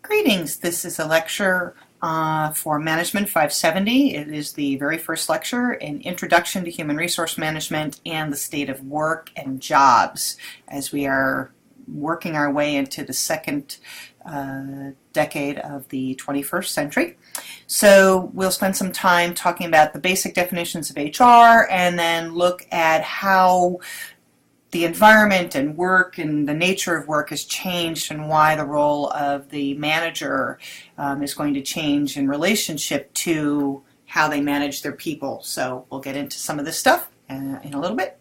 Greetings. This is a lecture for Management 570. It is the very first lecture, an introduction to human resource management and the state of work and jobs as we are working our way into the second decade of the 21st century. So we'll spend some time talking about the basic definitions of HR and then look at how the environment and work and the nature of work has changed and why the role of the manager is going to change in relationship to how they manage their people. So we'll get into some of this stuff in a little bit.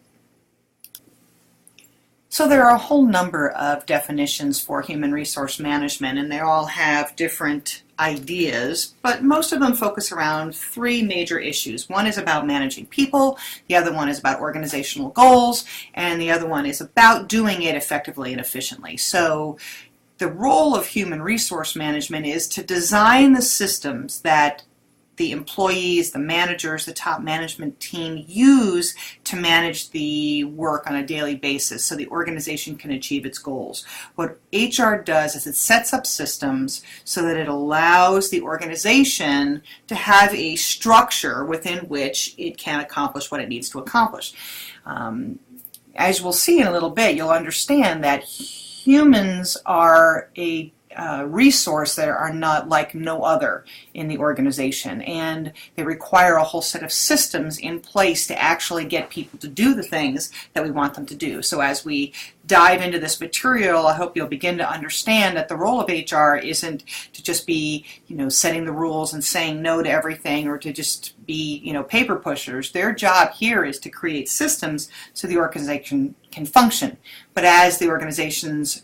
So there are a whole number of definitions for human resource management, and they all have different ideas, but most of them focus around three major issues. One is about managing people, the other one is about organizational goals, and the other one is about doing it effectively and efficiently. So the role of human resource management is to design the systems that the employees, the managers, the top management team use to manage the work on a daily basis so the organization can achieve its goals. What HR does is it sets up systems so that it allows the organization to have a structure within which it can accomplish what it needs to accomplish. As we'll see in a little bit, you'll understand that humans are a resource that are not like no other in the organization, and they require a whole set of systems in place to actually get people to do the things that we want them to do. So as we dive into this material, I hope you'll begin to understand that the role of HR isn't to just be, setting the rules and saying no to everything, or to just be, paper pushers. Their job here is to create systems so the organization can function. But as the organization's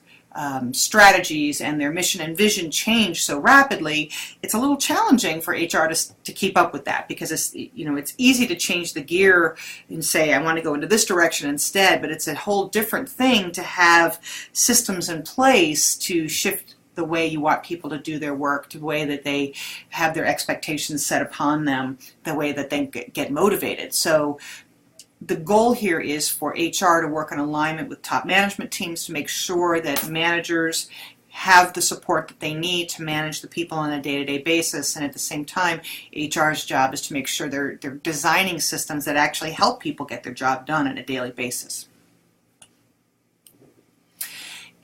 strategies and their mission and vision change so rapidly, it's a little challenging for HR to keep up with that, because it's easy to change the gear and say I want to go into this direction instead, but it's a whole different thing to have systems in place to shift the way you want people to do their work, to the way that they have their expectations set upon them, the way that they get motivated. So the goal here is for HR to work in alignment with top management teams to make sure that managers have the support that they need to manage the people on a day-to-day basis, and at the same time, HR's job is to make sure they're designing systems that actually help people get their job done on a daily basis.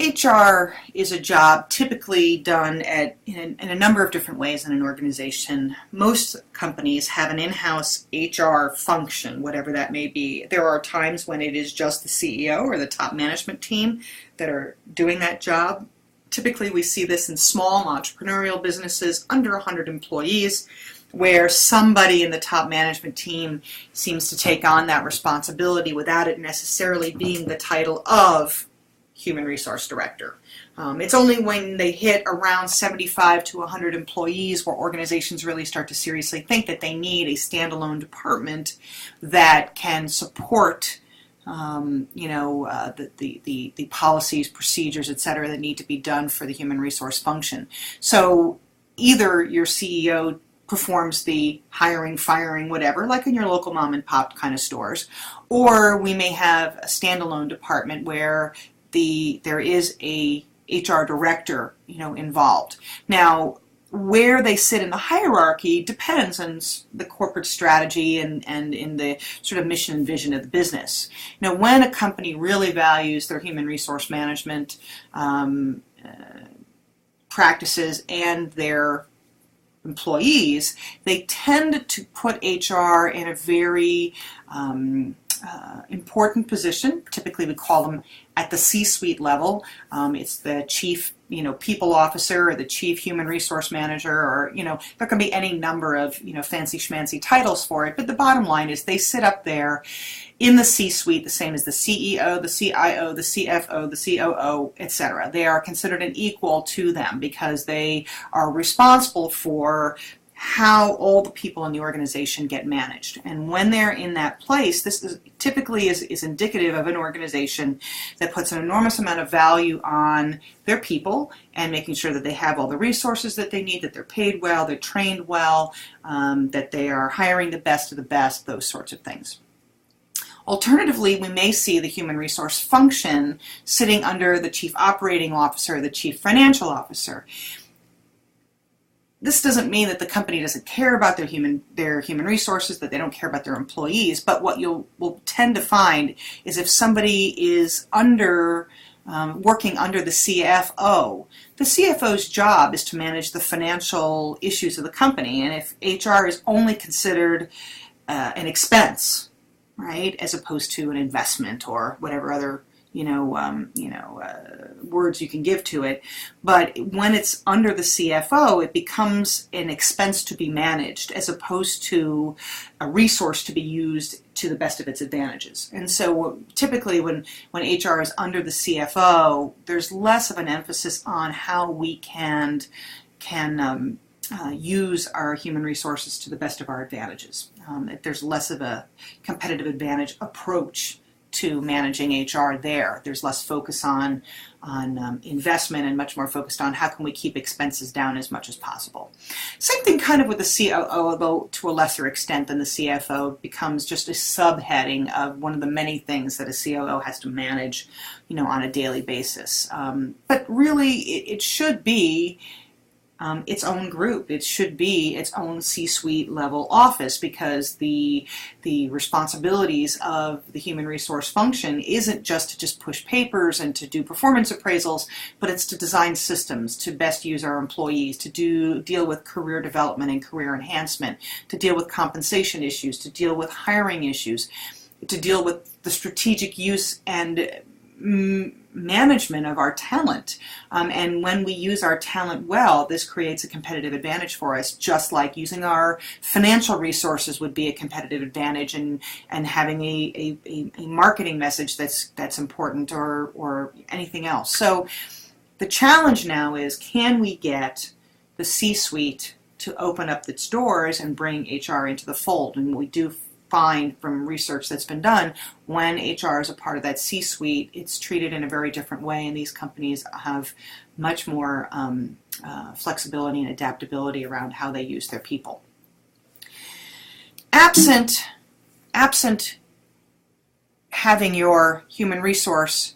HR is a job typically done in a number of different ways in an organization. Most companies have an in-house HR function, whatever that may be. There are times when it is just the CEO or the top management team that are doing that job. Typically we see this in small entrepreneurial businesses under 100 employees, where somebody in the top management team seems to take on that responsibility without it necessarily being the title of Human Resource Director. It's only when they hit around 75 to 100 employees where organizations really start to seriously think that they need a standalone department that can support the policies, procedures, etc. that need to be done for the human resource function. So either your CEO performs the hiring, firing, whatever, like in your local mom and pop kind of stores, or we may have a standalone department where there is a HR director, involved. Now, where they sit in the hierarchy depends on the corporate strategy and in the sort of mission and vision of the business. When a company really values their human resource management practices and their employees, they tend to put HR in a very important position. Typically we call them at the C-suite level. It's the chief people officer or the chief human resource manager, or there can be any number of fancy schmancy titles for it, but the bottom line is they sit up there in the C-suite, the same as the CEO, the CIO, the CFO, the COO, etc. They are considered an equal to them because they are responsible for how all the people in the organization get managed. And when they're in that place, this is typically is indicative of an organization that puts an enormous amount of value on their people and making sure that they have all the resources that they need, that they're paid well, they're trained well, that they are hiring the best of the best, those sorts of things. Alternatively, we may see the human resource function sitting under the chief operating officer, the chief financial officer. this doesn't mean that the company doesn't care about their human resources, that they don't care about their employees. But what will tend to find is if somebody is working under the CFO's job is to manage the financial issues of the company. And if HR is only considered an expense, right, as opposed to an investment or whatever other words you can give to it. But when it's under the CFO, it becomes an expense to be managed as opposed to a resource to be used to the best of its advantages. And so typically when HR is under the CFO, there's less of an emphasis on how we can use our human resources to the best of our advantages. There's less of a competitive advantage approach to managing HR there. There's less focus on investment and much more focused on how can we keep expenses down as much as possible. Same thing kind of with the COO, although to a lesser extent than the CFO, becomes just a subheading of one of the many things that a COO has to manage, on a daily basis. But really, it should be its own group. It should be its own C-suite level office, because the responsibilities of the human resource function isn't just to push papers and to do performance appraisals, but it's to design systems to best use our employees, to deal with career development and career enhancement, to deal with compensation issues, to deal with hiring issues, to deal with the strategic use and management of our talent. And when we use our talent well, this creates a competitive advantage for us, just like using our financial resources would be a competitive advantage, and having a marketing message that's important, or anything else. So the challenge now is, can we get the C-suite to open up its doors and bring HR into the fold? And we do find from research that's been done, when HR is a part of that C-suite, it's treated in a very different way, and these companies have much more flexibility and adaptability around how they use their people. Absent having your human resource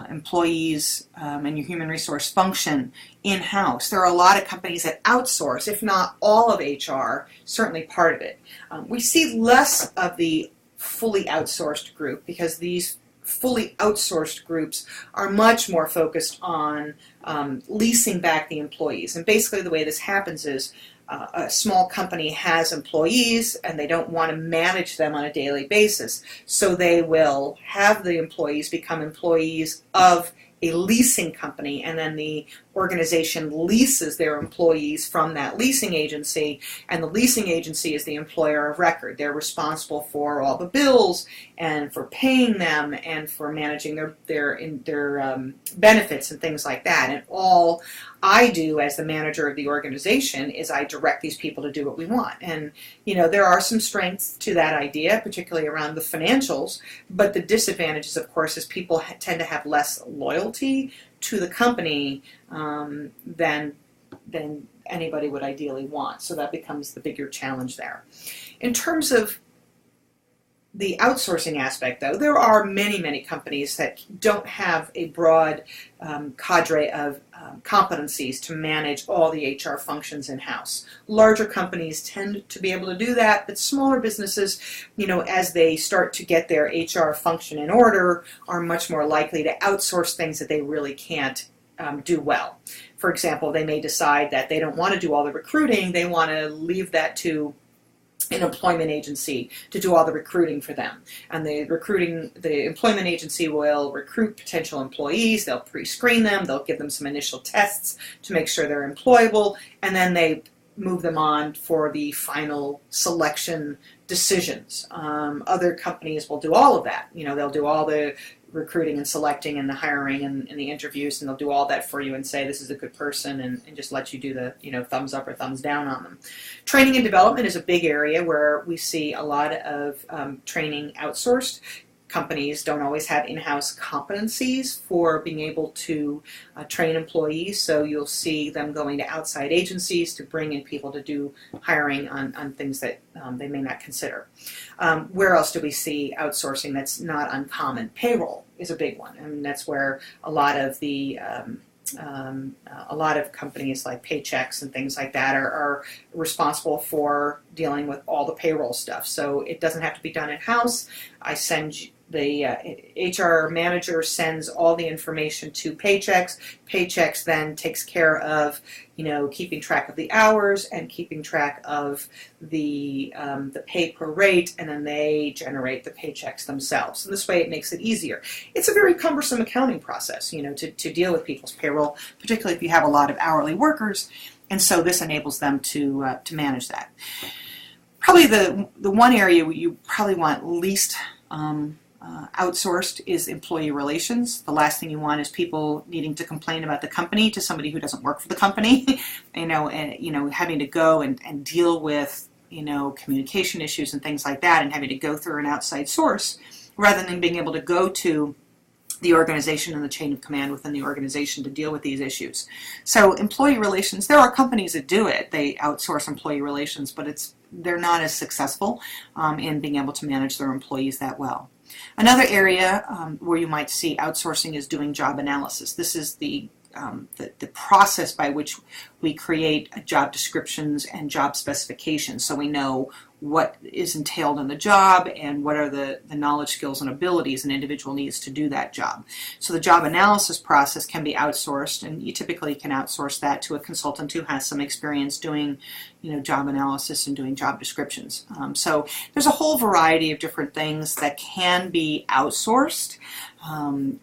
employees and your human resource function in-house, there are a lot of companies that outsource, if not all of HR, certainly part of it. We see less of the fully outsourced group, because these fully outsourced groups are much more focused on leasing back the employees. And basically the way this happens is a small company has employees and they don't want to manage them on a daily basis. So they will have the employees become employees of a leasing company, and then the organization leases their employees from that leasing agency, and the leasing agency is the employer of record. They're responsible for all the bills and for paying them and for managing their benefits and things like that. And all I do as the manager of the organization is I direct these people to do what we want. And there are some strengths to that idea, particularly around the financials, but the disadvantages, of course, is people tend to have less loyalty to the company than anybody would ideally want. So that becomes the bigger challenge there. In terms of the outsourcing aspect, though, there are many, many companies that don't have a broad cadre of competencies to manage all the HR functions in-house. Larger companies tend to be able to do that, but smaller businesses, as they start to get their HR function in order, are much more likely to outsource things that they really can't do well. For example, they may decide that they don't want to do all the recruiting, they want to leave that to an employment agency to do all the recruiting for them. And the employment agency will recruit potential employees, they'll pre-screen them, they'll give them some initial tests to make sure they're employable, and then they move them on for the final selection decisions. Other companies will do all of that. They'll do all the recruiting and selecting and the hiring and the interviews, and they'll do all that for you and say this is a good person, and just let you do the thumbs up or thumbs down on them. Training and development is a big area where we see a lot of training outsourced. Companies don't always have in-house competencies for being able to train employees, so you'll see them going to outside agencies to bring in people to do hiring on things that they may not consider. Where else do we see outsourcing that's not uncommon? Payroll is a big one, and that's where a lot of the a lot of companies like Paychecks and things like that are responsible for dealing with all the payroll stuff. So it doesn't have to be done in-house. The HR manager sends all the information to Paychecks. Paychecks then takes care of, keeping track of the hours and keeping track of the pay per rate, and then they generate the paychecks themselves. And this way it makes it easier. It's a very cumbersome accounting process, to deal with people's payroll, particularly if you have a lot of hourly workers, and so this enables them to manage that. Probably the one area you probably want least outsourced is employee relations. The last thing you want is people needing to complain about the company to somebody who doesn't work for the company, and having to go and deal with communication issues and things like that, and having to go through an outside source rather than being able to go to the organization and the chain of command within the organization to deal with these issues. So employee relations, there are companies that do it. They outsource employee relations, but they're not as successful in being able to manage their employees that well. Another area where you might see outsourcing is doing job analysis. This is the process by which we create job descriptions and job specifications, so we know what is entailed in the job and what are the knowledge, skills, and abilities an individual needs to do that job. So the job analysis process can be outsourced, and you typically can outsource that to a consultant who has some experience doing job analysis and doing job descriptions. So there's a whole variety of different things that can be outsourced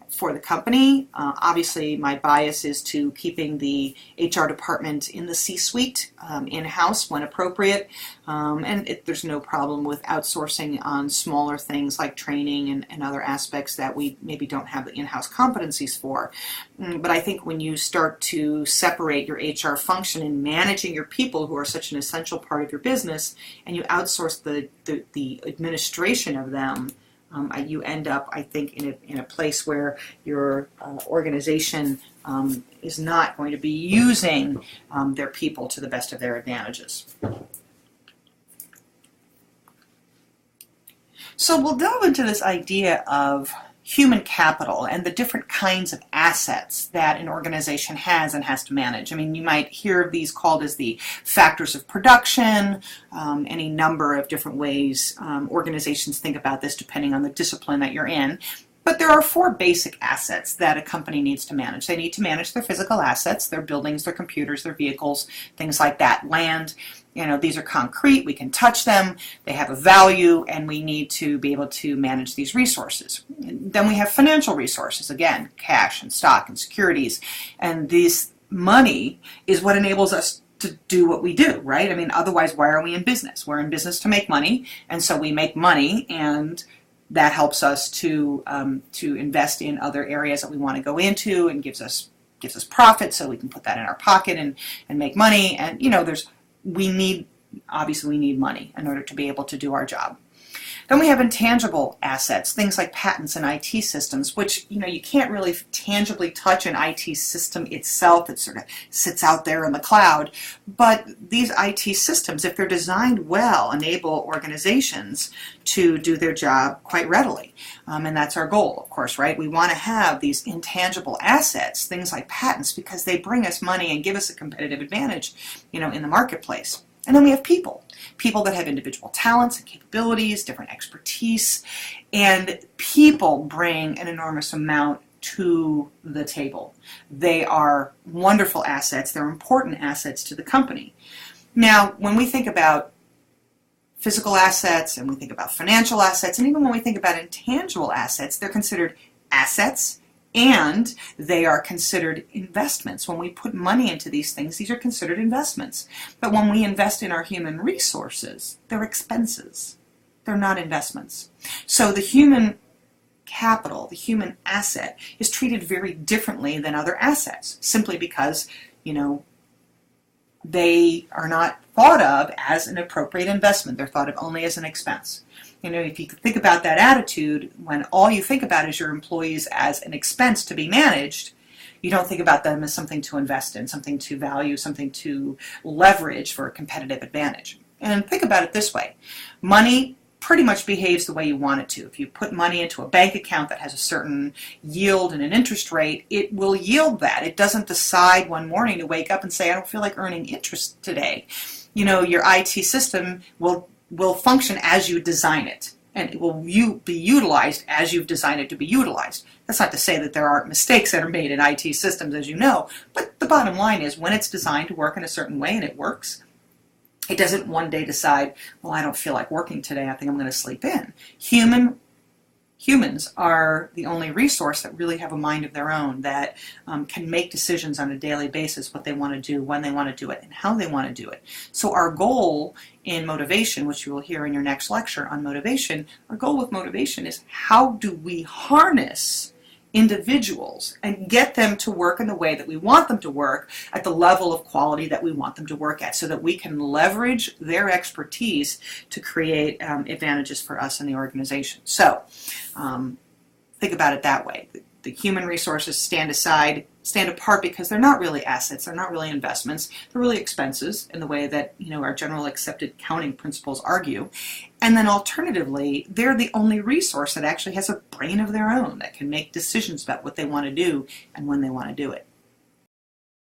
for the company. Obviously, my bias is to keeping the HR department in the C-suite in-house when appropriate, and there's no problem with outsourcing on smaller things like training and other aspects that we maybe don't have the in-house competencies for. But I think when you start to separate your HR function in managing your people, who are such an essential part of your business, and you outsource the administration of them, you end up, I think, in a place where your organization is not going to be using their people to the best of their advantages. So we'll delve into this idea of human capital and the different kinds of assets that an organization has and has to manage. I mean, you might hear of these called as the factors of production, any number of different ways organizations think about this depending on the discipline that you're in. But there are four basic assets that a company needs to manage. They need to manage their physical assets, their buildings, their computers, their vehicles, things like that. Land, these are concrete, we can touch them, they have a value, and we need to be able to manage these resources. Then we have financial resources, again, cash and stock and securities. And this money is what enables us to do what we do, right? I mean, otherwise, why are we in business? We're in business to make money, and so we make money, and that helps us to invest in other areas that we want to go into, and gives us profit, so we can put that in our pocket and make money. And we need money in order to be able to do our job. Then we have intangible assets, things like patents and IT systems, which, you can't really tangibly touch an IT system itself. It sort of sits out there in the cloud. But these IT systems, if they're designed well, enable organizations to do their job quite readily. And that's our goal, of course, right? We want to have these intangible assets, things like patents, because they bring us money and give us a competitive advantage, in the marketplace. And then we have people that have individual talents and capabilities, different expertise, and people bring an enormous amount to the table. They are wonderful assets. They're important assets to the company. Now, when we think about physical assets, and we think about financial assets, and even when we think about intangible assets, they're considered assets, and they are considered investments. When we put money into these things, these are considered investments. But when we invest in our human resources, they're expenses. They're not investments. So the human capital, the human asset, is treated very differently than other assets, simply because, they are not thought of as an appropriate investment. They're thought of only as an expense. If you think about that attitude, when all you think about is your employees as an expense to be managed, you don't think about them as something to invest in, something to value, something to leverage for a competitive advantage. And think about it this way. Money pretty much behaves the way you want it to. If you put money into a bank account that has a certain yield and an interest rate, it will yield that. It doesn't decide one morning to wake up and say, I don't feel like earning interest today. You know, your IT system will function as you design it, and it will be utilized as you've designed it to be utilized. That's not to say that there aren't mistakes that are made in IT systems, as you know, but the bottom line is when it's designed to work in a certain way and it works, it doesn't one day decide, well, I don't feel like working today, I think I'm going to sleep in. Humans are the only resource that really have a mind of their own, that can make decisions on a daily basis, what they want to do, when they want to do it, and how they want to do it. So our goal in motivation, which you will hear in your next lecture on motivation, our goal with motivation is how do we harness individuals and get them to work in the way that we want them to work at the level of quality that we want them to work at, so that we can leverage their expertise to create advantages for us in the organization. So think about it that way. The human resources stand apart because they're not really assets, they're not really investments, they're really expenses in the way that, you know, our general accepted accounting principles argue. And then alternatively, they're the only resource that actually has a brain of their own that can make decisions about what they want to do and when they want to do it.